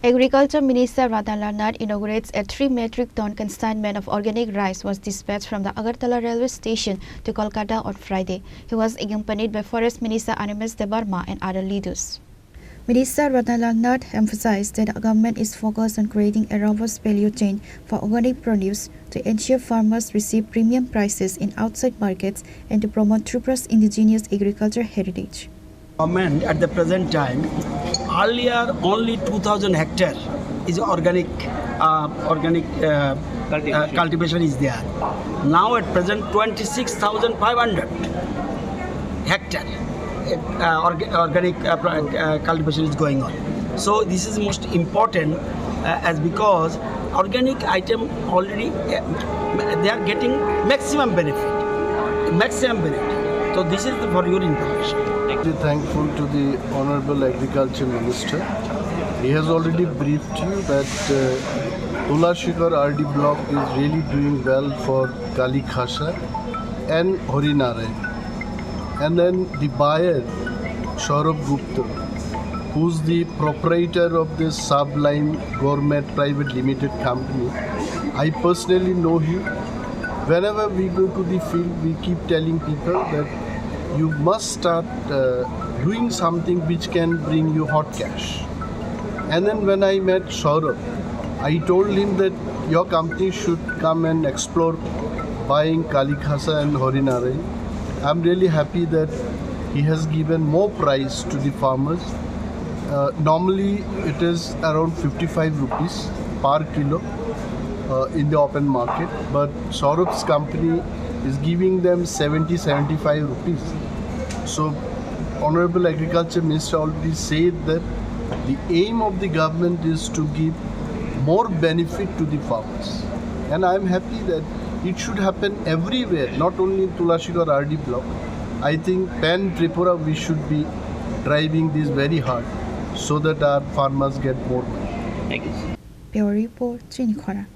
Agriculture Minister Ratan Lal Nath inaugurates a 3 metric ton consignment of organic rice was dispatched from the Agartala Railway Station to Kolkata on Friday. He was accompanied by Forest Minister Animesh Debbarma and other leaders. Minister Ratan Lal Nath emphasized that the government is focused on creating a robust value chain for organic produce to ensure farmers receive premium prices in outside markets and to promote Tripura's indigenous agriculture heritage. Government at the present time, earlier only 2,000 hectare is organic cultivation is there. Now at present 26,500 hectare organic cultivation is going on. So this is most important as because organic item already they are getting maximum benefit. So this is for your information. Thankful to the Honorable Agriculture Minister. He has already briefed you that Tulashikar RD block is really doing well for Kali Khasa and Horinare. And then the buyer, Saurabh Gupta, who's the proprietor of this Sublime Gourmet Private Limited Company, I personally know him. Whenever we go to the field, we keep telling people that you must start doing something which can bring you hot cash. And then when I met Saurabh, I told him that your company should come and explore buying Kalikhasa and Horinare. I'm really happy that he has given more price to the farmers. Normally it is around 55 rupees per kilo in the open market, but Saurabh's company is giving them 70-75 rupees. So Honorable Agriculture Minister already said that the aim of the government is to give more benefit to the farmers. And I am happy that it should happen everywhere, not only in Tulashikar RD block. I think pan Tripura we should be driving this very hard so that our farmers get more money. Bureau Report, Chini, Khorang.